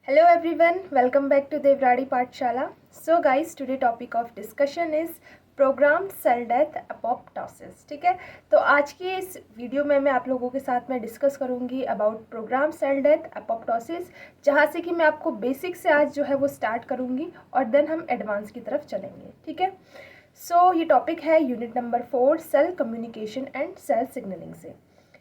Hello everyone, welcome back to Devradi Pathshala. So guys, today topic of discussion is program cell death apoptosis. ठीक है, तो आज की इस वीडियो में मैं आप लोगों के साथ में डिस्कस करूंगी about program cell death apoptosis, जहां से कि मैं आपको बेसिक से आज जो है वो स्टार्ट करूंगी और देन हम एडवांस की तरफ चलेंगे। ठीक है, सो ये टॉपिक है unit number 4 cell communication and cell signalling से।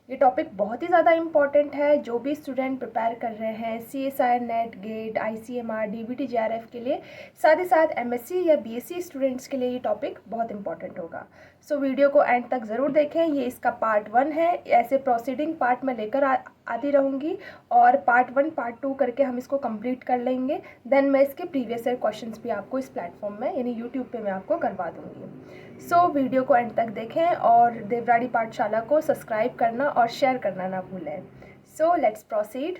ये टॉपिक बहुत ही ज़्यादा इम्पॉर्टेंट है। जो भी स्टूडेंट प्रिपेयर कर रहे हैं CSIR NET GATE ICMR DBT JRF के लिए, साथ ही साथ MSc या BSc स्टूडेंट्स के लिए ये टॉपिक बहुत इंपॉर्टेंट होगा। सो वीडियो को एंड तक ज़रूर देखें। ये इसका पार्ट 1 है। ऐसे प्रोसीडिंग पार्ट में लेकर आती रहूँगी और पार्ट 1 पार्ट 2 करके हम इसको कंप्लीट कर लेंगे। देन मैं इसके प्रीवियस ईयर क्वेश्चंस भी आपको इस प्लेटफॉर्म में यानी यूट्यूब पे मैं आपको करवा दूँगी। सो वीडियो को एंड तक देखें और देवराड़ी पाठशाला को सब्सक्राइब करना और शेयर करना ना भूलें। So let's proceed.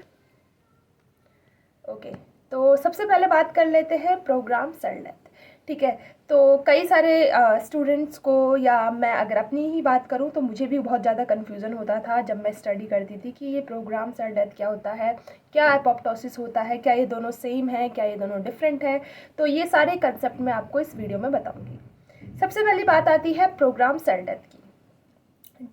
ओके, तो सबसे पहले बात कर लेते हैं प्रोग्राम सेल डेथ। ठीक है, तो कई सारे स्टूडेंट्स को, या मैं अगर अपनी ही बात करूं तो मुझे भी बहुत ज़्यादा कन्फ्यूज़न होता था जब मैं स्टडी करती थी कि ये प्रोग्राम सेल डेथ क्या होता है, क्या एपोप्टोसिस होता है, क्या ये दोनों सेम है, क्या ये दोनों डिफरेंट है। तो ये सारे कंसेप्ट मैं आपको इस वीडियो में बताऊंगी। सबसे पहली बात आती है प्रोग्राम सेल डेथ की।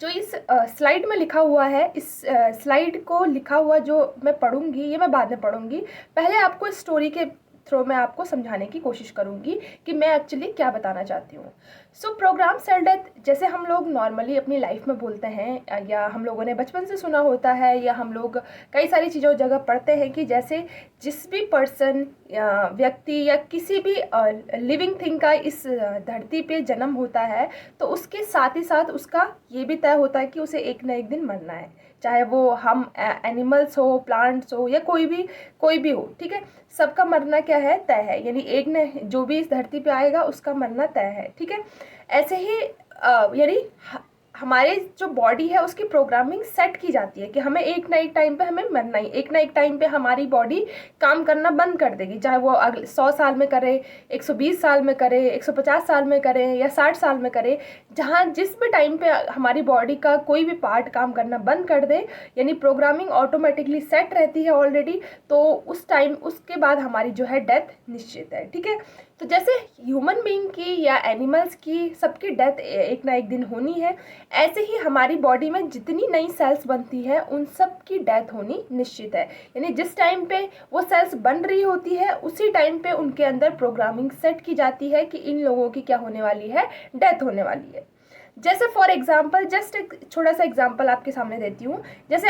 जो इस स्लाइड में लिखा हुआ है, इस स्लाइड को लिखा हुआ जो मैं पढ़ूंगी ये मैं बाद में पढ़ूंगी। पहले आपको इस स्टोरी के थ्रू मैं आपको समझाने की कोशिश करूंगी कि मैं एक्चुअली क्या बताना चाहती हूँ। सो प्रोग्राम सेल डेथ, जैसे हम लोग नॉर्मली अपनी लाइफ में बोलते हैं या हम लोगों ने बचपन से सुना होता है या हम लोग कई सारी चीज़ों जगह पढ़ते हैं कि जैसे जिस भी पर्सन या व्यक्ति या किसी भी लिविंग थिंग का इस धरती पे जन्म होता है तो उसके साथ ही साथ उसका ये भी तय होता है कि उसे एक ना एक दिन मरना है, चाहे वो हम एनिमल्स हो, प्लांट्स हो या कोई भी हो। ठीक है, सबका मरना क्या है, तय है। यानी एक ने जो भी इस धरती पे आएगा उसका मरना तय है। ठीक है, ऐसे ही यानी हमारे जो बॉडी है उसकी प्रोग्रामिंग सेट की जाती है कि हमें एक ना एक टाइम पे हमें मरना ही, एक ना एक टाइम पे हमारी बॉडी काम करना बंद कर देगी, चाहे वो अगले 100 साल में करे, 120 साल में करे, 150 साल में करे या 60 साल में करे। जहाँ जिस भी टाइम पे हमारी बॉडी का कोई भी पार्ट काम करना बंद कर दे, यानी प्रोग्रामिंग ऑटोमेटिकली सेट रहती है ऑलरेडी, तो उस टाइम उसके बाद हमारी जो है डेथ निश्चित है। ठीक है, तो जैसे ह्यूमन बीइंग की या एनिमल्स की सबकी डेथ एक ना एक दिन होनी है, ऐसे ही हमारी बॉडी में जितनी नई सेल्स बनती है उन सब की डेथ होनी निश्चित है। यानी जिस टाइम पे वो सेल्स बन रही होती है उसी टाइम पे उनके अंदर प्रोग्रामिंग सेट की जाती है कि इन लोगों की क्या होने वाली है, डेथ होने वाली है। जैसे फॉर एग्जांपल, जस्ट एक छोटा सा एग्जांपल आपके सामने देती हूँ। जैसे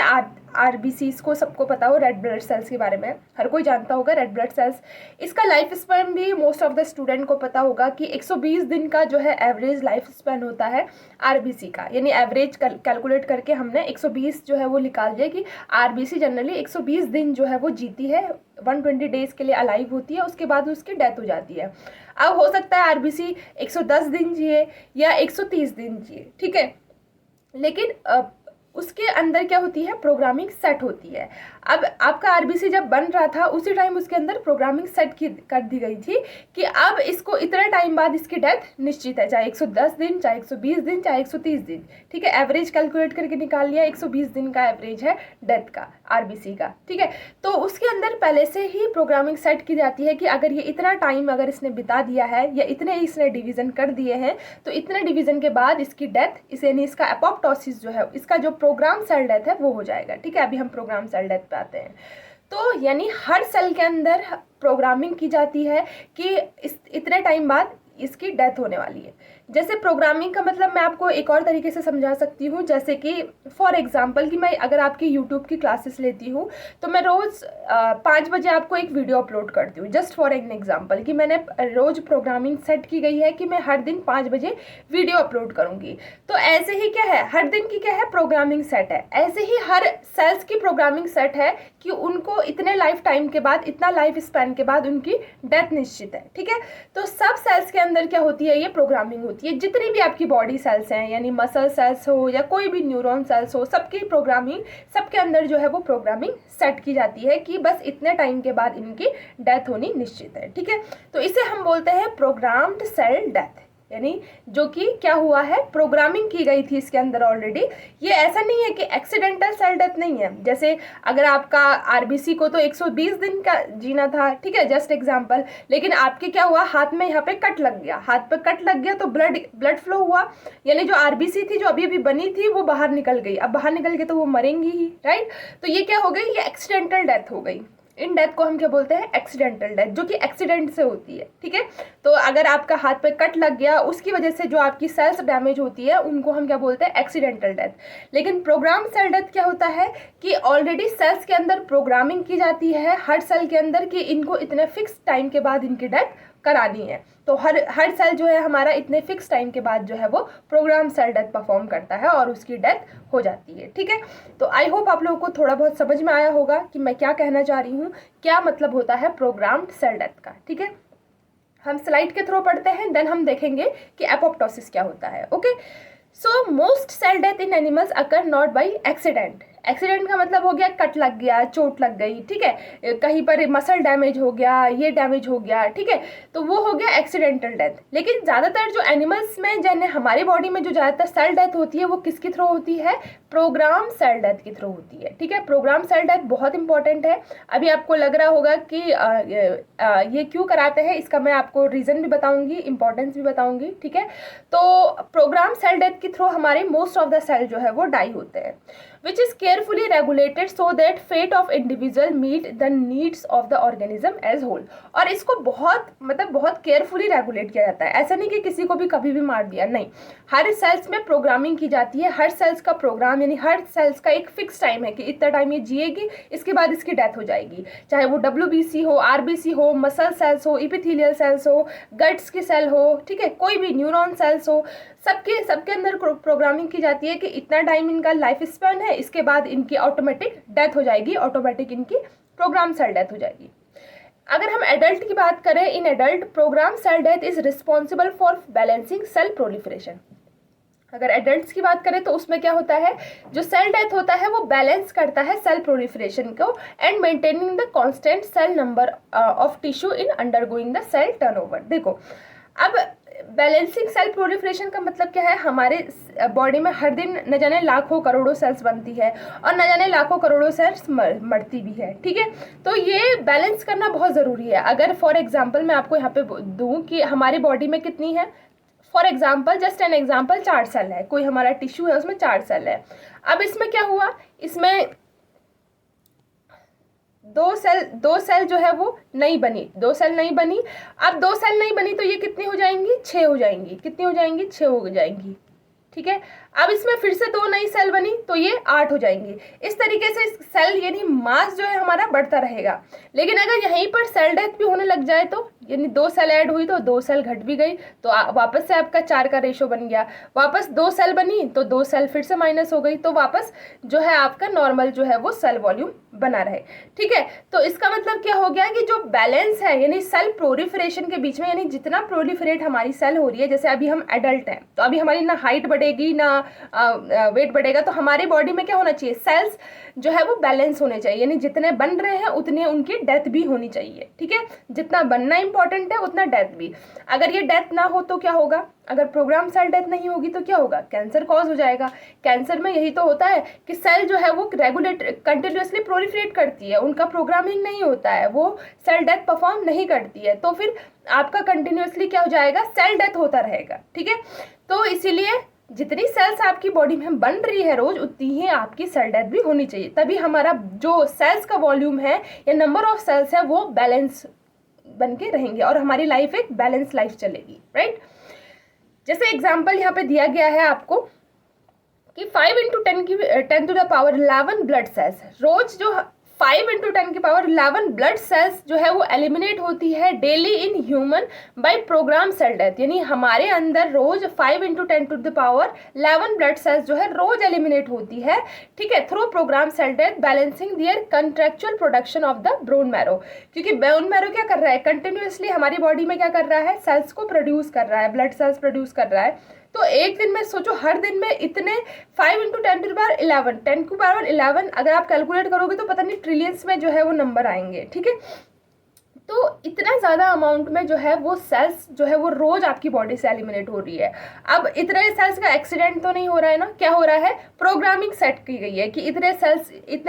RBCs को सबको पता हो, रेड ब्लड सेल्स के बारे में हर कोई जानता होगा। रेड ब्लड सेल्स, इसका लाइफ स्पैन भी मोस्ट ऑफ द स्टूडेंट को पता होगा कि 120 दिन का जो है एवरेज लाइफ स्पैन होता है RBC का। यानी एवरेज कैलकुलेट करके हमने 120 जो है वो निकाल दिया कि RBC जनरली 120 दिन जो है वो जीती है, 120 डेज के लिए अलाइव होती है, उसके बाद उसकी डेथ हो जाती है। अब हो सकता है RBC 110 दिन जिए या 130 दिन जिए। ठीक है, लेकिन उसके अंदर क्या होती है, प्रोग्रामिंग सेट होती है। अब आपका RBC जब बन रहा था उसी टाइम उसके अंदर प्रोग्रामिंग सेट कर दी गई थी कि अब इसको इतना टाइम बाद इसकी डेथ निश्चित है, चाहे 110 दिन, चाहे 120 दिन, चाहे 130 दिन। ठीक है, एवरेज कैलकुलेट करके निकाल लिया, 120 दिन का एवरेज है डेथ का RBC का। ठीक है, तो उसके अंदर पहले से ही प्रोग्रामिंग सेट की जाती है कि अगर ये इतना टाइम अगर इसने बिता दिया है या इतने इसने डिवीज़न कर दिए हैं तो इतने डिवीज़न के बाद इसकी डेथ, इसे यानी इसका एपोप्टोसिस जो है, इसका जो प्रोग्राम सेल डेथ है वो हो जाएगा। ठीक है, अभी हम प्रोग्राम सेल डेथ पे आते हैं। तो यानी हर सेल के अंदर प्रोग्रामिंग की जाती है कि इतने टाइम बाद इसकी डेथ होने वाली है। जैसे प्रोग्रामिंग का मतलब मैं आपको एक और तरीके से समझा सकती हूँ। जैसे कि फॉर एग्जांपल कि मैं अगर आपकी यूट्यूब की क्लासेस लेती हूँ तो मैं रोज़ 5 बजे आपको एक वीडियो अपलोड करती हूँ, जस्ट फॉर एन एग्जांपल कि मैंने रोज़ प्रोग्रामिंग सेट की गई है कि मैं हर दिन 5 बजे वीडियो अपलोड करूँगी। तो ऐसे ही क्या है, हर दिन की क्या है, प्रोग्रामिंग सेट है। ऐसे ही हर सेल्स की प्रोग्रामिंग सेट है कि उनको इतने लाइफ टाइम के बाद, इतना लाइफ स्पैन के बाद उनकी डेथ निश्चित है। ठीक है, तो सब सेल्स के अंदर क्या होती है, ये प्रोग्रामिंग होती है। जितनी भी आपकी बॉडी सेल्स हैं, यानी मसल सेल्स हो या कोई भी न्यूरॉन सेल्स हो, सबकी प्रोग्रामिंग, सबके अंदर जो है वो प्रोग्रामिंग सेट की जाती है कि बस इतने टाइम के बाद इनकी डेथ होनी निश्चित है। ठीक है, तो इसे हम बोलते हैं प्रोग्राम्ड सेल डेथ। यानी जो कि क्या हुआ है, प्रोग्रामिंग की गई थी इसके अंदर ऑलरेडी। ये ऐसा नहीं है कि एक्सीडेंटल सेल डेथ नहीं है। जैसे अगर आपका आरबीसी को तो 120 दिन का जीना था, ठीक है, जस्ट एग्जांपल, लेकिन आपके क्या हुआ, हाथ में यहाँ पे कट लग गया, हाथ पे कट लग गया तो ब्लड फ्लो हुआ, यानी जो आरबीसी थी जो अभी अभी बनी थी वो बाहर निकल गई। अब बाहर निकल के तो वो मरेंगी ही, राइट। तो ये क्या हो गई, ये एक्सीडेंटल डेथ हो गई। इन डेथ को हम क्या बोलते हैं, एक्सीडेंटल डेथ, जो कि एक्सीडेंट से होती है, ठीक है। तो अगर आपका हाथ पे कट लग गया, उसकी वजह से जो आपकी सेल्स डैमेज होती है, उनको हम क्या बोलते हैं, एक्सीडेंटल डेथ। लेकिन प्रोग्राम सेल डेथ क्या होता है कि ऑलरेडी सेल्स के अंदर प्रोग्रामिंग की जाती है हर सेल के अंदर कि इनको इतने फिक्स टाइम के बाद इनकी डेथ करानी है। तो हर सेल जो है हमारा इतने फिक्स टाइम के बाद जो है वो प्रोग्राम सेल डेथ परफॉर्म करता है और उसकी डेथ हो जाती है, ठीक है। तो आई होप आप लोगों को थोड़ा बहुत समझ में आया होगा कि मैं क्या कहना चाह रही हूँ, क्या मतलब होता है प्रोग्राम्ड सेल डेथ का, ठीक है। हम स्लाइड के थ्रू पढ़ते हैं, देन हम देखेंगे कि एपोप्टोसिस क्या होता है। Okay, so most cell death in animals occur not by accident. Accident का मतलब हो गया कट लग गया, चोट लग गई, ठीक है, कहीं पर मसल डैमेज हो गया, ये डैमेज हो गया, ठीक है, तो वो हो गया एक्सीडेंटल डेथ। लेकिन ज़्यादातर जो एनिमल्स में, जैसे हमारी बॉडी में जो ज़्यादातर सेल डेथ होती है वो किसके थ्रू होती है, प्रोग्राम सेल डेथ के थ्रू होती है, ठीक है। प्रोग्राम सेल डेथ बहुत इंपॉर्टेंट है। अभी आपको लग रहा होगा कि ये क्यों कराते हैं, इसका मैं आपको रीज़न भी बताऊंगी, इंपॉर्टेंस भी बताऊंगी, ठीक है। तो प्रोग्राम सेल डेथ के थ्रू हमारे मोस्ट ऑफ द सेल जो है वो डाई होते हैं, which is carefully regulated so that fate of individual meet the needs of the organism as whole। और इसको बहुत केयरफुली रेगुलेट किया जाता है। ऐसा नहीं कि किसी को भी कभी भी मार दिया, नहीं, हर सेल्स में प्रोग्रामिंग की जाती है। हर सेल्स का प्रोग्राम, यानी हर सेल्स का एक फिक्स टाइम है कि इतना टाइम ये जिएगी, इसके बाद इसकी डेथ हो जाएगी। चाहे वो WBC हो, RBC हो, मसल सेल्स हो, इपिथेलियल सेल्स हो, गट्स की सेल हो, ठीक है, कोई भी न्यूरॉन सेल्स हो, सबके अंदर प्रोग्रामिंग की जाती है कि इतना टाइम इनका लाइफ स्पैन है, इसके बाद इनकी ऑटोमेटिक डेथ हो जाएगी, ऑटोमेटिक इनकी प्रोग्राम सेल डेथ हो जाएगी। अगर हम एडल्ट की बात करें, in adult program cell death is responsible for balancing cell proliferation. अगर एडल्ट्स की बात करें तो उसमें क्या होता है, जो सेल डेथ होता है वो बैलेंस करता है सेल प्रोलिफरेशन को and maintaining the constant cell number of tissue in undergoing the cell turnover. देखो, अब बैलेंसिंग सेल प्रोलिफरेशन का मतलब क्या है, हमारे बॉडी में हर दिन न जाने लाखों करोड़ों सेल्स बनती है और न जाने लाखों करोड़ों सेल्स मरती भी है, ठीक है। तो ये बैलेंस करना बहुत ज़रूरी है। अगर फॉर एग्जांपल मैं आपको यहाँ पे दूँ कि हमारी बॉडी में कितनी है, for example, just an example, 4 cell है, कोई हमारा टिश्यू है उसमें 4 सेल है। अब इसमें क्या हुआ, इसमें दो सेल जो है वो नहीं बनी, 2 सेल नहीं बनी। अब 2 सेल नहीं बनी तो ये कितनी हो जाएंगी, 6 हो जाएंगी। कितनी हो जाएंगी, 6 हो जाएंगी, ठीक है। अब इसमें फिर से 2 नई सेल बनी तो ये 8 हो जाएंगी। इस तरीके से सेल यानी मास जो है हमारा बढ़ता रहेगा। लेकिन अगर यहीं पर सेल डेथ भी होने लग जाए तो, यानी 2 सेल ऐड हुई तो 2 सेल घट भी गई, तो वापस से आपका 4 का रेशो बन गया। वापस 2 सेल बनी तो 2 सेल फिर से माइनस हो गई, तो वापस जो है आपका नॉर्मल जो है वो सेल वॉल्यूम बना रहे, ठीक है। तो इसका मतलब क्या हो गया कि जो बैलेंस है, यानी सेल प्रोलिफरेशन के बीच में, यानी जितना प्रोलिफरेट हमारी सेल हो रही है, जैसे अभी हम एडल्ट हैं तो अभी हमारी ना हाइट बढ़ेगी ना वेट बढ़ेगा, तो हमारी बॉडी में क्या होना चाहिए, सेल्स जो है वो बैलेंस होने चाहिए, यानी जितने बन रहे हैं उतने उनकी डेथ भी होनी चाहिए, ठीक है। जितना बनना इंपॉर्टेंट है उतना डेथ भी। अगर ये डेथ ना हो तो क्या होगा, अगर प्रोग्राम सेल डेथ नहीं होगी तो क्या होगा, कैंसर कॉज हो जाएगा। कैंसर में यही तो होता है कि सेल जो है वो रेगुलेट कंटिन्यूसली प्रोलिफरेट करती है, उनका प्रोग्रामिंग नहीं होता है, वो सेल डेथ परफॉर्म नहीं करती है, तो फिर आपका कंटिन्यूसली क्या हो जाएगा, सेल डेथ होता रहेगा, ठीक है। तो इसीलिए जितनी सेल्स आपकी बॉडी में बन रही है रोज, उतनी ही आपकी सेल डेथ भी होनी चाहिए, तभी हमारा जो सेल्स का वॉल्यूम है या नंबर ऑफ सेल्स है वो बैलेंस बन के रहेंगे और हमारी लाइफ एक बैलेंस लाइफ चलेगी, राइट। जैसे एग्जाम्पल यहाँ पे दिया गया है आपको कि 5 × 10⁻11 ब्लड सेल्स, रोज जो 5 × 10⁻11 ब्लड सेल्स जो है वो एलिमिनेट होती है daily in human by program cell death, यानी हमारे अंदर रोज 5 × 10⁻11 ब्लड सेल्स जो है रोज एलिमिनेट होती है, ठीक है, through program cell death balancing their contractual production of the bone marrow. क्योंकि बोन मैरो क्या कर रहा है, कंटिन्यूसली हमारी बॉडी में क्या कर रहा है, सेल्स को प्रोड्यूस कर रहा है, ब्लड सेल्स प्रोड्यूस कर रहा है। तो एक दिन में सोचो, हर दिन में इतने 5 × 10⁻11 अगर आप कैलकुलेट करोगे तो पता नहीं ट्रिलियंस में जो है वो नंबर आएंगे, ठीक है। तो इतना ज़्यादा अमाउंट में जो है वो सेल्स जो है वो रोज़ आपकी बॉडी से एलिमिनेट हो रही है। अब इतने सेल्स का एक्सीडेंट तो नहीं हो रहा है ना, क्या हो रहा है, प्रोग्रामिंग सेट की गई है कि इतने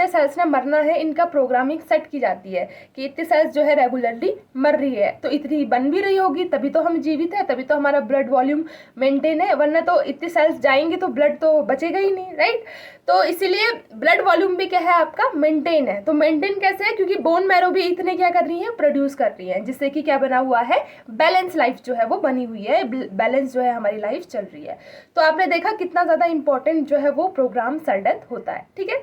सेल्स ने मरना है, इनका प्रोग्रामिंग सेट की जाती है कि इतने सेल्स जो है रेगुलरली मर रही है, तो इतनी बन भी रही होगी तभी तो हम जीवित है, तभी तो हमारा ब्लड वॉल्यूम मेंटेन है, वरना तो इतने सेल्स जाएंगे तो ब्लड तो बचेगा ही नहीं, राइट। तो इसीलिए ब्लड वॉल्यूम भी क्या है आपका, मेंटेन है। तो मेंटेन कैसे है, क्योंकि बोन मैरो भी इतने क्या कर रही है, प्रोड्यूस कर रही है, जिससे कि क्या बना हुआ है, बैलेंस लाइफ जो है वो बनी हुई है, बैलेंस जो है हमारी लाइफ चल रही है। तो आपने देखा कितना ज़्यादा इंपॉर्टेंट जो है वो प्रोग्राम सेल डेथ होता है, ठीक है।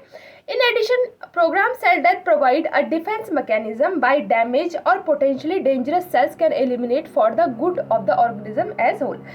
In addition program cell death provide a defence mechanism by damage और potentially dangerous cells can eliminate for the good of the organism as whole.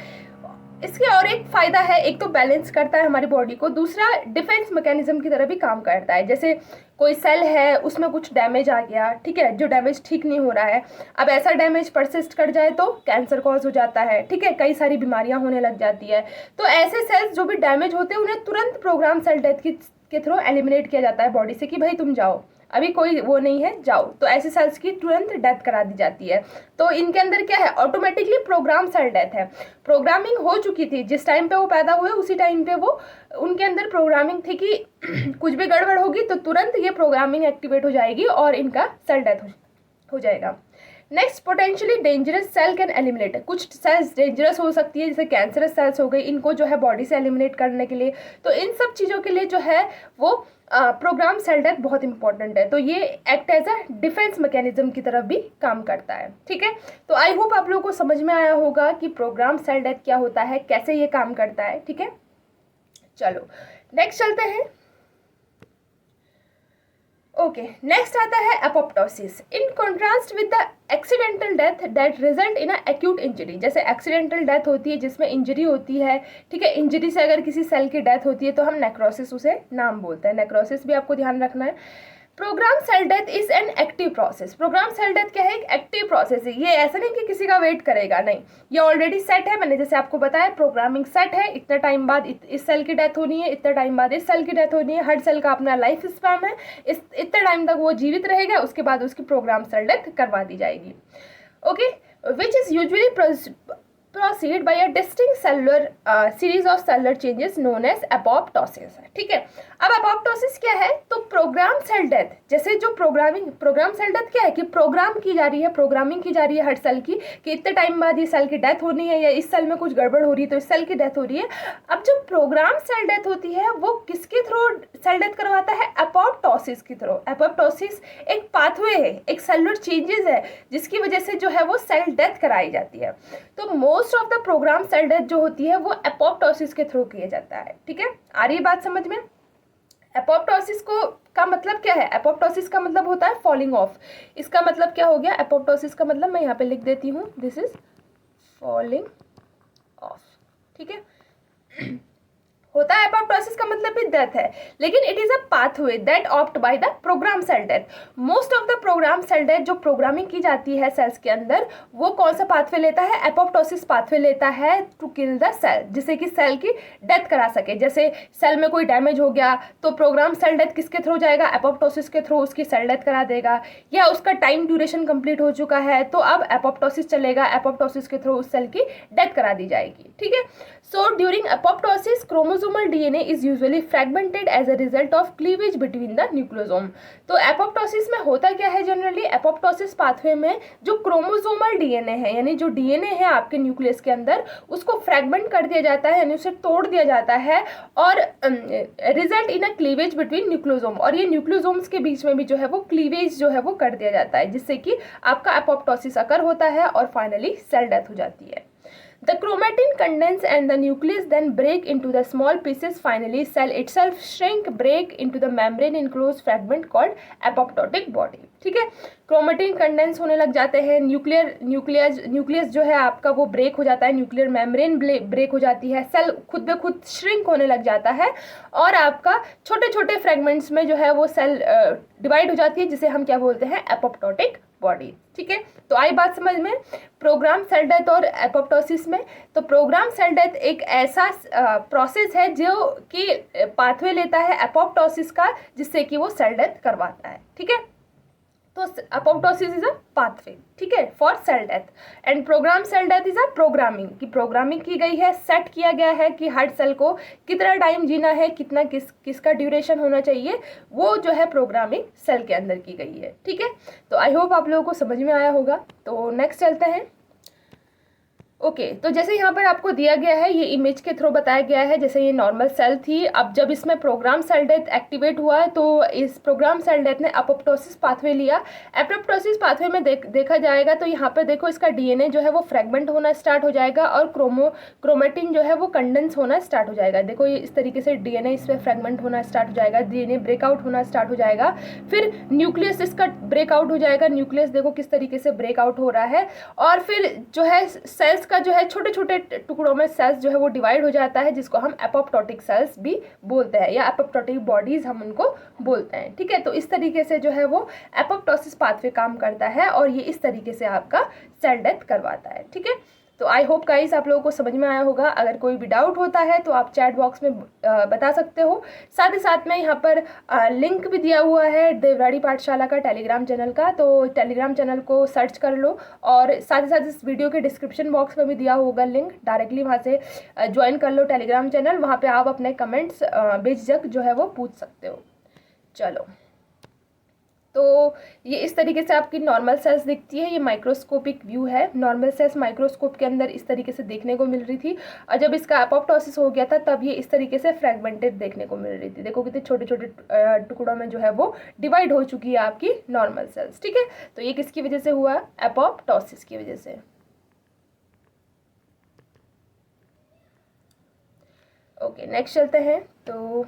इसके और एक फ़ायदा है, एक तो बैलेंस करता है हमारी बॉडी को, दूसरा डिफेंस मैकेनिज्म की तरह भी काम करता है। जैसे कोई सेल है उसमें कुछ डैमेज आ गया, ठीक है, जो डैमेज ठीक नहीं हो रहा है, अब ऐसा डैमेज परसिस्ट कर जाए तो कैंसर कॉज हो जाता है, ठीक है, कई सारी बीमारियां होने लग जाती है। तो ऐसे सेल्स जो भी डैमेज होते हैं उन्हें तुरंत प्रोग्राम सेल डेथ के थ्रू एलिमिनेट किया जाता है बॉडी से कि भाई तुम जाओ, अभी कोई वो नहीं है, जाओ। तो ऐसे सेल्स की तुरंत डेथ करा दी जाती है। तो इनके अंदर क्या है, ऑटोमेटिकली प्रोग्राम सेल डेथ है, प्रोग्रामिंग हो चुकी थी, जिस टाइम पे वो पैदा हुए उसी टाइम पे वो उनके अंदर प्रोग्रामिंग थी कि कुछ भी गड़बड़ होगी तो तुरंत ये प्रोग्रामिंग एक्टिवेट हो जाएगी और इनका सेल डेथ हो जाएगा। Next, potentially dangerous cell can eliminate. कुछ सेल्स डेंजरस हो सकती है, जैसे कैंसरस सेल्स हो गई, इनको जो है बॉडी से एलिमिनेट करने के लिए, तो इन सब चीज़ों के लिए जो है वो प्रोग्राम सेल डेथ बहुत इंपॉर्टेंट है। तो ये act as a defence mechanism की तरफ भी काम करता है, ठीक है। तो आई होप आप लोगों को समझ में आया होगा कि प्रोग्राम सेल डेथ क्या होता है, कैसे ये काम करता है, ठीक है। चलो नेक्स्ट चलते हैं। ओके, नेक्स्ट आता है apoptosis. In contrast with the accidental death that result in a acute injury. जैसे एक्सीडेंटल डेथ होती है जिसमें इंजरी होती है, ठीक है, इंजरी से अगर किसी सेल की डेथ होती है तो हम नेक्रोसिस उसे नाम बोलते हैं, नेक्रोसिस भी आपको ध्यान रखना है। Program cell death is an active process. Program cell death क्या है, एक एक्टिव प्रोसेस है, ये ऐसा नहीं कि किसी का वेट करेगा, नहीं, ये ऑलरेडी सेट है। मैंने जैसे आपको बताया प्रोग्रामिंग सेट है, इतने टाइम बाद इस सेल की डेथ होनी है, इतने टाइम बाद इस सेल की डेथ होनी है, हर सेल का अपना लाइफ स्पैन है, इतने टाइम तक वो जीवित रहेगा, उसके बाद उसकी प्रोग्राम सेल डेथ करवा दी जाएगी। Okay, which is usually proceed by a distinct cellular series of cellular changes known as apoptosis, ठीक है। अब apoptosis क्या है, तो प्रोग्राम सेल डेथ, जैसे जो प्रोग्राम सेल डेथ क्या है कि प्रोग्राम की जा रही है, प्रोग्रामिंग की जा रही है हर सेल की कि इतने टाइम बाद ये सेल की डेथ होनी है, या इस सेल में कुछ गड़बड़ हो रही है तो इस सेल की डेथ हो रही है। अब जो प्रोग्राम सेल डेथ होती है वो किसके थ्रू सेल डेथ करवाता है, एपोप्टोसिस के थ्रू। एपोप्टोसिस एक पाथवे है, एक सेलुलर चेंजेस है जिसकी वजह से जो है वो सेल डेथ कराई जाती है। तो most of the program cell death जो होती है वो एपोप्टोसिस के थ्रू किया जाता है, ठीक है। आ रही बात समझ में। एपोप्टोसिस का मतलब क्या है, एपोप्टोसिस का मतलब होता है फॉलिंग ऑफ। इसका मतलब क्या हो गया, एपोप्टोसिस का मतलब मैं यहाँ पे लिख देती हूँ, दिस इज फॉलिंग ऑफ, ठीक है। होता है एपोप्टोसिस का मतलब भी डेथ है, लेकिन it is a pathway that opt by the program cell death. Most of the program cell death जो प्रोग्रामिंग की जाती है सेल्स के अंदर, वो कौन सा पाथवे लेता है, एपोप्टोसिस पाथवे लेता है टू किल द सेल, जिससे कि सेल की डेथ करा सके। जैसे सेल में कोई डैमेज हो गया तो प्रोग्राम सेल डेथ किसके थ्रू जाएगा, एपोप्टोसिस के थ्रू उसकी सेल डेथ करा देगा। या उसका टाइम ड्यूरेशन कंप्लीट हो चुका है तो अब एपोप्टोसिस चलेगा, एपोप्टोसिस के थ्रू उस सेल की डेथ करा दी जाएगी, ठीक है। So during apoptosis chromosomal DNA is usually fragmented as a result of cleavage between the nucleosome. तो एपोप्टोसिस में होता क्या है, जनरली एपोप्टोसिस पाथवे में जो क्रोमोसोमल डीएनए है, यानी जो डीएनए है आपके न्यूक्लियस के अंदर, उसको फ्रैगमेंट कर दिया जाता है, यानी उसे तोड़ दिया जाता है और result in a cleavage between nucleosome. और ये न्यूक्लियोसोम्स के बीच में भी जो है वो क्लीवेज जो है वो कर दिया जाता है, जिससे कि आपका एपोप्टोसिस अकर होता है और फाइनली सेल डेथ हो जाती है। The chromatin condense and the nucleus then break into the small pieces. Finally, cell itself shrink, break into the membrane enclosed fragment called apoptotic body. ठीक है, क्रोमेटिन कंडेंस होने लग जाते हैं, न्यूक्लियस जो है आपका वो ब्रेक हो जाता है, न्यूक्लियर मेम्ब्रेन ब्रेक हो जाती है, सेल खुद ब खुद श्रिंक होने लग जाता है और आपका छोटे छोटे फ्रेगमेंट्स में जो है वो सेल डिवाइड हो जाती है, जिसे हम क्या बोलते हैं, एपोप्टोटिक बॉडी, ठीक है। तो आई बात समझ में प्रोग्राम सेल डेथ और एपोप्टोसिस में। तो प्रोग्राम सेल डेथ एक ऐसा प्रोसेस है जो कि पाथवे लेता है एपोप्टोसिस का, जिससे कि वो सेल डेथ करवाता है, ठीक है। तो अपोप्टोसिस इज अ पाथवे, ठीक है, for cell death. And program cell death is a programming, की प्रोग्रामिंग की गई है, सेट किया गया है कि हर सेल को कितना टाइम जीना है, कितना किसका ड्यूरेशन होना चाहिए, वो जो है प्रोग्रामिंग सेल के अंदर की गई है, ठीक है। तो आई होप आप लोगों को समझ में आया होगा। तो नेक्स्ट चलते हैं। ओके तो जैसे यहाँ पर आपको दिया गया है, ये इमेज के थ्रू बताया गया है, जैसे ये नॉर्मल सेल थी, अब जब इसमें प्रोग्राम सेल डेथ एक्टिवेट हुआ है तो इस प्रोग्राम सेल डेथ ने अपोप्टोसिस पाथवे लिया। अपोप्टोसिस पाथवे में देखा जाएगा तो यहाँ पर देखो इसका डीएनए जो है वो फ्रेगमेंट होना स्टार्ट हो जाएगा और क्रोमेटिन जो है वो कंडेंस होना स्टार्ट हो जाएगा। देखो ये इस तरीके से डीएनए इसमें फ्रेगमेंट होना स्टार्ट हो जाएगा, डीएनए ब्रेकआउट होना स्टार्ट हो जाएगा, फिर न्यूक्लियस इसका ब्रेकआउट हो जाएगा। न्यूक्लियस देखो किस तरीके से ब्रेकआउट हो रहा है, और फिर जो है सेल्स का जो है छोटे छोटे टुकड़ों में सेल्स जो है वो डिवाइड हो जाता है, जिसको हम एपोप्टोटिक सेल्स भी बोलते हैं या एपोप्टोटिक बॉडीज हम उनको बोलते हैं, ठीक है। तो इस तरीके से जो है वो एपोप्टोसिस पाथवे काम करता है और ये इस तरीके से आपका सेल डेथ करवाता है, ठीक है। तो आई होप गाइस आप लोगों को समझ में आया होगा। अगर कोई भी डाउट होता है तो आप चैट बॉक्स में बता सकते हो। साथ ही साथ में यहाँ पर लिंक भी दिया हुआ है देवराड़ी पाठशाला का टेलीग्राम चैनल का, तो टेलीग्राम चैनल को सर्च कर लो, और साथ ही साथ इस वीडियो के डिस्क्रिप्शन बॉक्स में भी दिया होगा लिंक, डायरेक्टली वहाँ से ज्वाइन कर लो टेलीग्राम चैनल। वहाँ पर आप अपने कमेंट्स बेझिझक जो है वो पूछ सकते हो। चलो तो ये इस तरीके से आपकी नॉर्मल सेल्स दिखती है, ये माइक्रोस्कोपिक व्यू है। नॉर्मल सेल्स माइक्रोस्कोप के अंदर इस तरीके से देखने को मिल रही थी, और जब इसका अपोप्टोसिस हो गया था तब ये इस तरीके से फ्रेगमेंटेड देखने को मिल रही थी। देखो कितने छोटे छोटे टुकड़ों में जो है वो डिवाइड हो चुकी है आपकी नॉर्मल सेल्स, ठीक है। तो ये किसकी वजह से हुआ? अपोप्टोसिस की वजह से। ओके नेक्स्ट चलते हैं। तो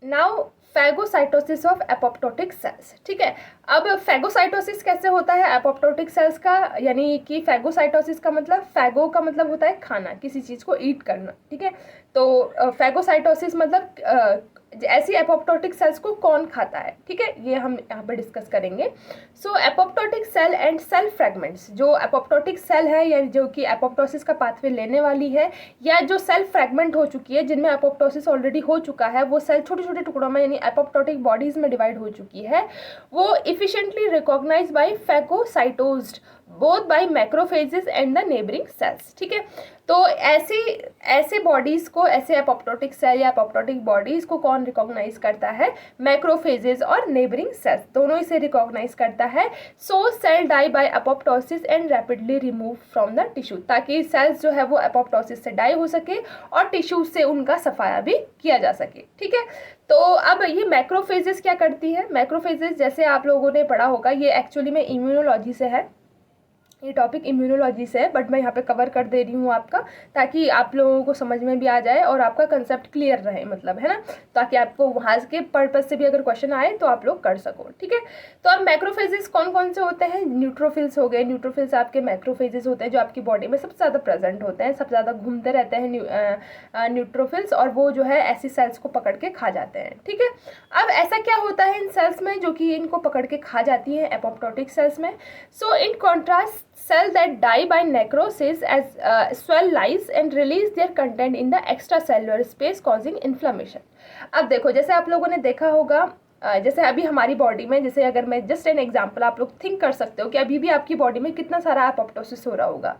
now phagocytosis of apoptotic cells, ठीक है। अब फैगोसाइटोसिस कैसे होता है एपोप्टोटिक सेल्स का, यानी कि फैगोसाइटोसिस का मतलब, फैगो का मतलब होता है खाना, किसी चीज़ को ईट करना, ठीक है। तो फैगोसाइटोसिस मतलब ऐसी एपोप्टोटिक सेल्स को कौन खाता है, ठीक है, ये हम यहाँ पे डिस्कस करेंगे। So apoptotic cell and cell fragments, जो एपोप्टोटिक सेल है या जो कि एपोप्टोसिस का पाथवे लेने वाली है, या जो सेल फ्रेगमेंट हो चुकी है जिनमें एपोप्टोसिस ऑलरेडी हो चुका है, वो सेल छोटे छोटे टुकड़ों में यानी एपोप्टोटिक बॉडीज में डिवाइड हो चुकी है, वो efficiently recognised by phagocytosed both by macrophages and the neighbouring cells, ठीक है। तो ऐसे बॉडीज को, ऐसे एपोप्टोटिक सेल या एपोप्टोटिक बॉडीज को कौन रिकॉग्नाइज करता है? मैक्रोफेजेस और नेबरिंग सेल्स, दोनों इसे रिकॉग्नाइज करता है। So cell die by apoptosis and rapidly remove from the tissue, ताकि सेल्स जो है वो एपोप्टोसिस से डाई हो सके और टिश्यू से उनका सफाया भी किया जा सके, ठीक है। तो अब ये मैक्रोफेजेस क्या करती है? मैक्रोफेजेस जैसे आप लोगों ने पढ़ा होगा, ये एक्चुअली में इम्यूनोलॉजी से है, ये टॉपिक इम्यूनोलॉजी से है, बट मैं यहाँ पे कवर कर दे रही हूँ आपका, ताकि आप लोगों को समझ में भी आ जाए और आपका कंसेप्ट क्लियर रहे, मतलब है ना, ताकि आपको वहाँ के पर्पज से भी अगर क्वेश्चन आए तो आप लोग कर सको, ठीक है। तो अब मैक्रोफेजेस कौन कौन से होते हैं? न्यूट्रोफिल्स हो गए, न्यूट्रोफिल्स आपके मैक्रोफेजेस होते हैं जो आपकी बॉडी में सबसे ज़्यादा प्रेजेंट होते हैं, सबसे ज़्यादा घूमते रहते हैं न्यूट्रोफिल्स, और वो जो है ऐसी सेल्स को पकड़ के खा जाते हैं, ठीक है। अब ऐसा क्या होता है इन सेल्स में जो कि इनको पकड़ के खा जाती है एपोप्टोटिक सेल्स में? So in contrast cell that die by necrosis as swell lies and release their content in the extracellular space causing inflammation। अब देखो जैसे आप लोगों ने देखा होगा, जैसे अभी हमारी बॉडी में, जैसे अगर मैं जस्ट एन एग्जांपल, आप लोग थिंक कर सकते हो कि अभी भी आपकी बॉडी में कितना सारा एपोप्टोसिस हो रहा होगा।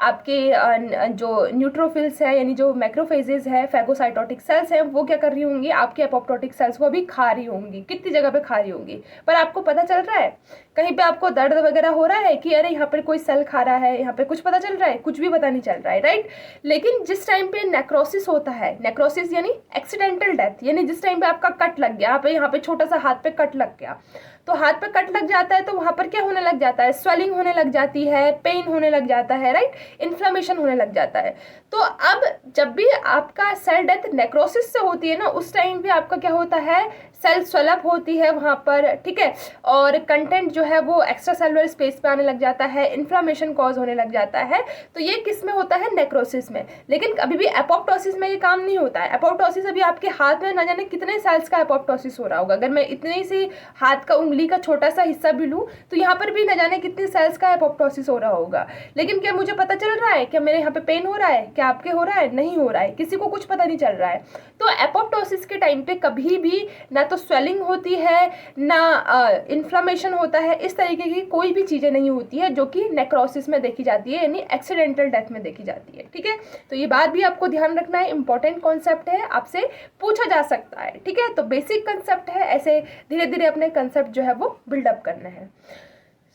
आपके जो न्यूट्रोफिल्स है यानी जो मैक्रोफेजेस है, फैगोसाइटोटिक सेल्स हैं, वो क्या कर रही होंगी? आपके एपोप्टोटिक सेल्स को अभी खा रही होंगी, कितनी जगह पे खा रही होंगी, पर आपको पता चल रहा है? कहीं पे आपको दर्द वगैरह हो रहा है कि अरे यहाँ पर कोई सेल खा रहा है, यहाँ पे कुछ पता चल रहा है? कुछ भी पता नहीं चल रहा है, राइट। लेकिन जिस टाइम पे नेक्रोसिस होता है, नेक्रोसिस यानी एक्सीडेंटल डेथ, यानी जिस टाइम पे आपका कट लग गया, यहाँ पे छोटा सा हाथ पे कट लग गया, तो हाथ पे कट लग जाता है तो वहाँ पर क्या होने लग जाता है? स्वेलिंग होने लग जाती है, पेन होने लग जाता है, राइट, इन्फ्लेमेशन होने लग जाता है। तो अब जब भी आपका सेल डेथ नेक्रोसिस से होती है ना, उस टाइम पे आपका क्या होता है? सेल स्वेलअप होती है वहाँ पर, ठीक है, और कंटेंट जो है वो एक्स्ट्रा सेलुलर स्पेस पे आने लग जाता है, इन्फ्लेमेशन कॉज होने लग जाता है। तो ये किस में होता है? नेक्रोसिस में। लेकिन अभी भी एपोप्टोसिस में ये काम नहीं होता है। एपोप्टोसिस अभी आपके हाथ में न जाने कितने सेल्स का एपोप्टोसिस हो रहा होगा। अगर मैं इतने सी हाथ का उंगली का छोटा सा हिस्सा भी लूँ तो यहाँ पर भी न जाने कितने सेल्स का एपोप्टोसिस हो रहा होगा। लेकिन क्या मुझे पता चल रहा है? क्या मेरे यहाँ पे पेन हो रहा है? क्या आपके हो रहा है? नहीं हो रहा है, किसी को कुछ पता नहीं चल रहा है। तो एपोप्टोसिस के टाइम पे कभी भी ना तो स्वेलिंग होती है ना इन्फ्लामेशन होता है, इस तरीके की कोई भी चीज़ें नहीं होती है जो कि नेक्रोसिस में देखी जाती है, यानी एक्सीडेंटल डेथ में देखी जाती है। ठीक है, तो ये बात भी आपको ध्यान रखना है, इंपॉर्टेंट कॉन्सेप्ट है, आपसे पूछा जा सकता है। ठीक है, तो बेसिक कंसेप्ट है, ऐसे धीरे धीरे अपने कंसेप्ट जो है वो बिल्डअप करना है।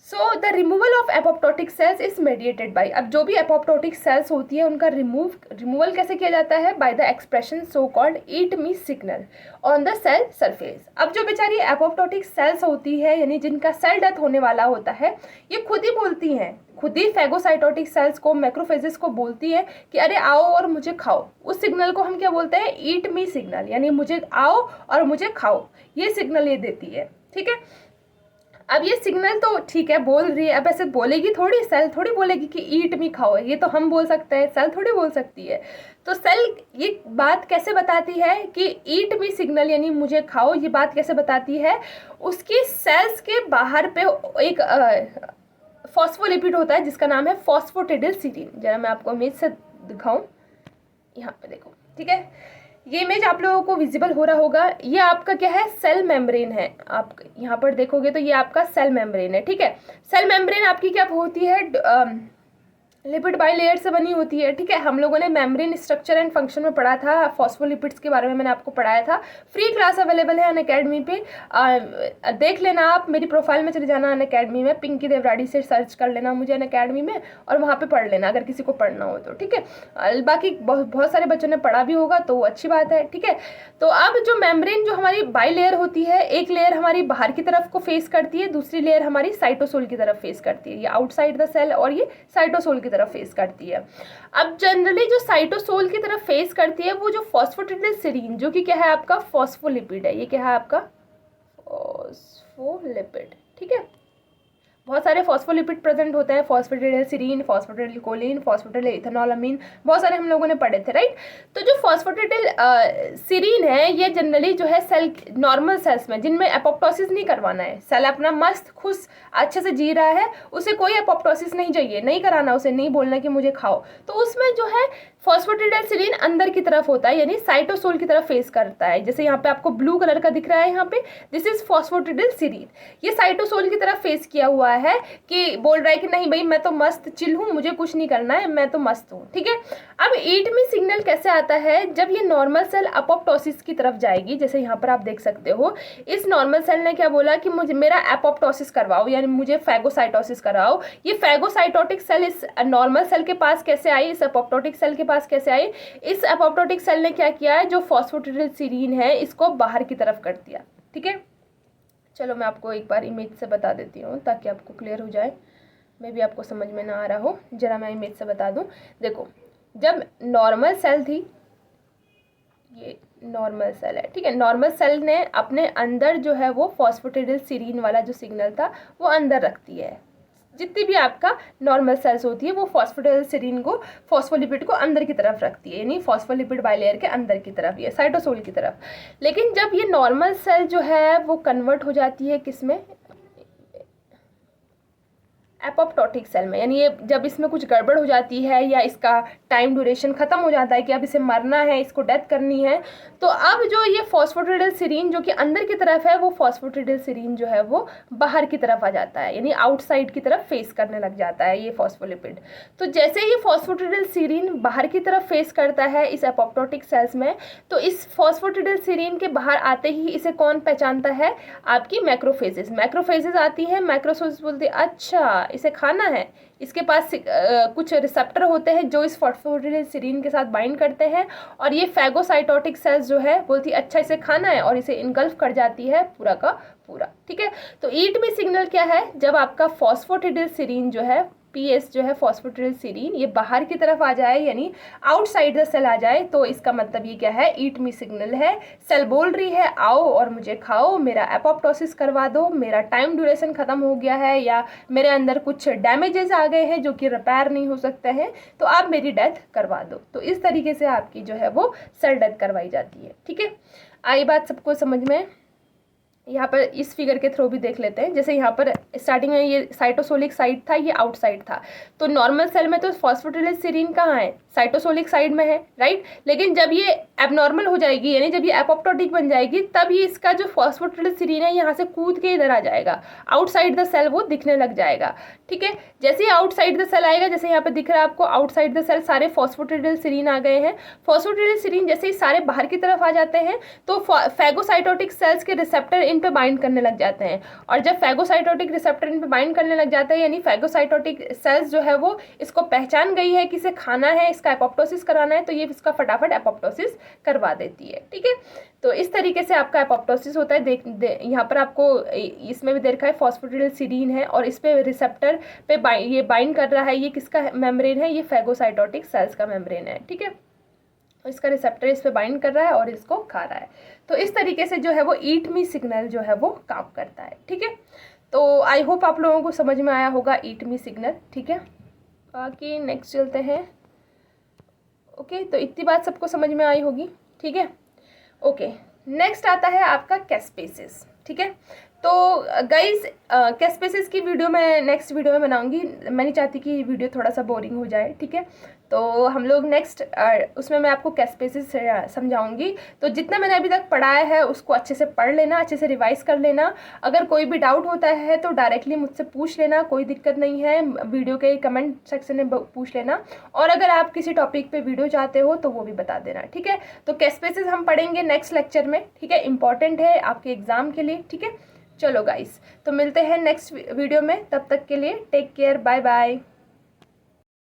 So the removal of apoptotic cells is mediated by, अब जो भी एपोप्टोटिक सेल्स होती है उनका रिमूवल कैसे किया जाता है, by the expression so called eat me signal on the cell surface. अब जो बेचारी एपोप्टोटिक सेल्स होती है, यानी जिनका सेल डेथ होने वाला होता है, ये खुद ही बोलती हैं, खुद ही फैगोसाइटोटिक सेल्स को, मैक्रोफेजेस को बोलती है कि अरे आओ और मुझे खाओ। उस सिग्नल को हम क्या बोलते हैं, ईट मी सिग्नल, यानी मुझे आओ और मुझे खाओ, ये सिग्नल ये देती है। ठीक है, अब ये सिग्नल तो ठीक है बोल रही है, अब ऐसे बोलेगी थोड़ी, सेल थोड़ी बोलेगी कि ईट मी खाओ, ये तो हम बोल सकते हैं, सेल थोड़ी बोल सकती है। तो सेल ये बात कैसे बताती है कि ईट मी सिग्नल यानी मुझे खाओ, ये बात कैसे बताती है, उसकी सेल्स के बाहर पे एक फॉस्फोलिपिड होता है जिसका नाम है फॉस्फोटिडिलसीरीन। जरा मैं आपको इमेज से दिखाऊं, यहाँ पे देखो। ठीक है, ये इमेज आप लोगों को विजिबल हो रहा होगा, ये आपका क्या है, सेल मेम्ब्रेन है। आप यहाँ पर देखोगे तो ये आपका सेल मेम्ब्रेन है। ठीक है, सेल मेम्ब्रेन आपकी क्या होती है, लिपिड बाइलेयर से बनी होती है। ठीक है, हम लोगों ने मेम्ब्रेन स्ट्रक्चर एंड फंक्शन में पढ़ा था, फॉस्फोलिपिड्स के बारे में मैंने आपको पढ़ाया था। फ्री क्लास अवेलेबल है अनअकैडमी पे, देख लेना, आप मेरी प्रोफाइल में चले जाना अनअकैडमी में, पिंकी देवराड़ी से सर्च कर लेना मुझे अनअकैडमी में, और वहाँ पे पढ़ लेना अगर किसी को पढ़ना हो तो। ठीक है, बाकी बहुत सारे बच्चों ने पढ़ा भी होगा तो अच्छी बात है। ठीक है, तो अब जो मेम्ब्रेन जो हमारी बाइलेयर होती है, एक लेयर हमारी बाहर की तरफ को फेस करती है, दूसरी लेयर हमारी साइटोसोल की तरफ फेस करती है, ये आउटसाइड द सेल, और ये साइटोसोल की तरफ फेस करती है। अब जनरली जो साइटोसोल की तरफ फेस करती है वो जो फॉस्फोटिडिलसीरीन, जो कि क्या है आपका फॉस्फोलिपिड है, ये क्या है आपका फॉस्फोलिपिड। ठीक है, बहुत सारे फॉस्फोलिपिड प्रेजेंट होते हैं, फॉस्फेटिडिलसीरीन, फॉस्फेटिडिलकोलिन, फॉस्फेटिडिलइथेनॉलामीन, बहुत सारे हम लोगों ने पढ़े थे, राइट। तो जो फॉस्फेटिडिलसीरीन है, ये जनरली जो है सेल, नॉर्मल सेल्स में जिनमें एपोप्टोसिस नहीं करवाना है, सेल अपना मस्त खुश अच्छे से जी रहा है, उसे कोई एपोप्टोसिस नहीं चाहिए, नहीं कराना उसे, नहीं बोलना कि मुझे खाओ, तो उसमें जो है फॉस्फेटिडिलसीरीन अंदर की तरफ होता है, यानी साइटोसोल की तरफ फेस करता है। जैसे यहाँ पे आपको ब्लू कलर का दिख रहा है, यहाँ पे दिस इज फॉस्फेटिडिलसीरीन, ये साइटोसोल की तरफ फेस किया हुआ है कि बोल रहा है कि नहीं भाई मैं तो मस्त चिल हूँ, मुझे कुछ नहीं करना है, मैं तो मस्त हूँ। ठीक है, अब ईट मी सिग्नल कैसे आता है, जब ये नॉर्मल सेल अपोप्टोसिस की तरफ जाएगी, जैसे यहाँ पर आप देख सकते हो, इस नॉर्मल सेल ने क्या बोला कि मुझे मेरा एपोप्टोसिस करवाओ, यानी मुझे फैगोसाइटोसिस कराओ। ये फैगोसाइटोटिक सेल इस नॉर्मल सेल के पास कैसे आई, इस अपोप्टोटिक सेल के पास कैसे आई, इस एपोप्टोटिक सेल ने क्या किया है, जो फॉस्फोटिडिलसीरीन है इसको बाहर की तरफ कर दिया। ठीक है, चलो मैं आपको एक बार इमेज से बता देती हूँ ताकि आपको क्लियर हो जाए, मे भी आपको समझ में ना आ रहा हो, जरा मैं इमेज से बता दूँ। देखो, जब नॉर्मल सेल थी, ये नॉर्मल सेल है, ठीक है, नॉर्मल सेल ने अपने अंदर जो है वो फॉस्फोटिडिलसीरीन वाला जो सिग्नल था वो अंदर रखती है। जितनी भी आपका नॉर्मल सेल्स होती है वो फॉस्फोटिडिलसीरीन को, फॉस्फोलिपिड को अंदर की तरफ रखती है, यानी फॉस्फोलिपिड बाइलेयर के अंदर की तरफ, ये साइटोसोल की तरफ। लेकिन जब ये नॉर्मल सेल जो है वो कन्वर्ट हो जाती है किसमें, एपोप्टोटिक सेल में, यानी ये जब इसमें कुछ गड़बड़ हो जाती है या इसका टाइम ड्यूरेशन ख़त्म हो जाता है कि अब इसे मरना है, इसको डेथ करनी है, तो अब जो ये फॉस्फोटिडिलसीरीन जो कि अंदर की तरफ है, वो फॉस्फोटिडिलसीरीन जो है वो बाहर की तरफ आ जाता है, यानी आउटसाइड की तरफ फेस करने लग जाता है ये फॉस्फोलिपिड। तो जैसे ही फॉस्फोटिडिलसीरीन बाहर की तरफ फेस करता है इस एपोप्टोटिक सेल्स में, तो इस फॉस्फोटिडिलसीरीन के बाहर आते ही इसे कौन पहचानता है, आपकी मैक्रोफेजेस। मैक्रोफेजेस आती है, मैक्रोफेजेस बोलती है अच्छा इसे खाना है, इसके पास कुछ रिसेप्टर होते हैं जो इस फॉस्फोटिडिलसीरीन के साथ बाइंड करते हैं, और ये फैगोसाइटोटिक सेल्स जो है बोलती है अच्छा इसे खाना है, और इसे इनगल्फ कर जाती है पूरा का पूरा। ठीक है, तो ईट मी सिग्नल क्या है, जब आपका फॉस्फोटिडिलसीरीन जो है, पीएस जो है फॉस्फोटिडिलसीरीन, ये बाहर की तरफ आ जाए, यानी आउटसाइड द सेल आ जाए, तो इसका मतलब ये क्या है, ईट मी सिग्नल है। सेल बोल रही है आओ और मुझे खाओ, मेरा एपोप्टोसिस करवा दो, मेरा टाइम ड्यूरेशन खत्म हो गया है, या मेरे अंदर कुछ डैमेजेस आ गए हैं जो कि रिपेयर नहीं हो सकते हैं, तो आप मेरी डेथ करवा दो। तो इस तरीके से आपकी जो है वो सेल डेथ करवाई जाती है। ठीक है, आई बात सबको समझ में। यहाँ पर इस फिगर के थ्रू भी देख लेते हैं। जैसे यहाँ पर स्टार्टिंग में ये साइटोसोलिक साइड था, ये आउटसाइड था, तो नॉर्मल सेल में तो फॉस्फोटिडिल सीरीन कहाँ है, साइटोसोलिक साइड में है, राइट। लेकिन जब ये एबनॉर्मल हो जाएगी, यानी जब ये एपोप्टोटिक बन जाएगी, तब ये इसका जो फॉस्फोटिडिल सीरीन है यहाँ से कूद के इधर आ जाएगा, आउटसाइड द सेल वो दिखने लग जाएगा, ठीक है। जैसे ही आउटसाइड द सेल आएगा, जैसे यहाँ पे दिख रहा है आपको आउटसाइड द सेल सारे फॉस्फोटिडिल सीरीन आ गए हैं। फॉस्फोटिडिल सीरीन जैसे ही सारे बाहर की तरफ आ जाते हैं तो फैगोसाइटोटिक सेल्स के रिसेप्टर इन पे बाइंड करने लग जाते हैं, और जब फैगोसाइटोटिक रिसेप्टर इन पे बाइंड करने लग जाते हैं, यानी फैगोसाइटोटिक सेल्स जो है वो इसको पहचान गई है कि इसे खाना है, इसका एपोप्टोसिस कराना है, तो ये इसका फटाफट एपोप्टोसिस करवा देती है, ठीक है। तो इस तरीके से आपका एपोप्टोसिस होता है। यहाँ पर आपको इसमें भी देखा है फॉस्फोटिडिल सीरीन है, और इस पे रिसेप्टर पे ये बाइंड कर रहा है, ये किसका मेम्ब्रेन है, ये फैगोसाइटोटिक सेल्स का मेम्ब्रेन है, ठीक है। इसका रिसेप्टर इस पे बाइंड कर रहा है और इसको खा रहा है। तो इस तरीके से जो है वो ईट मी सिग्नल जो है वो काम करता है, ठीक है। तो आई होप आप लोगों को समझ में आया होगा ईट मी सिग्नल, ठीक है। बाकी नेक्स्ट चलते हैं। ओके, तो इतनी बात सबको समझ में आई होगी, ठीक है। ओके, नेक्स्ट आता है आपका कैस्पेसिस, ठीक है। तो गाइज कैस्पेसिस की वीडियो मैं नेक्स्ट वीडियो में बनाऊंगी। मैं नहीं चाहती कि वीडियो थोड़ा सा बोरिंग हो जाए, ठीक है। तो हम लोग नेक्स्ट उसमें मैं आपको कैस्पेसिस समझाऊंगी। तो जितना मैंने अभी तक पढ़ाया है उसको अच्छे से पढ़ लेना, अच्छे से रिवाइज कर लेना। अगर कोई भी डाउट होता है तो डायरेक्टली मुझसे पूछ लेना, कोई दिक्कत नहीं है, वीडियो के कमेंट सेक्शन में पूछ लेना। और अगर आप किसी टॉपिक पे वीडियो चाहते हो तो वो भी बता देना, ठीक है। तो कैस्पेसिस हम पढ़ेंगे नेक्स्ट लेक्चर में, ठीक है। इंपॉर्टेंट है आपके एग्जाम के लिए, ठीक है। चलो गाइस, तो मिलते हैं नेक्स्ट वीडियो में, तब तक के लिए टेक केयर, बाय बाय।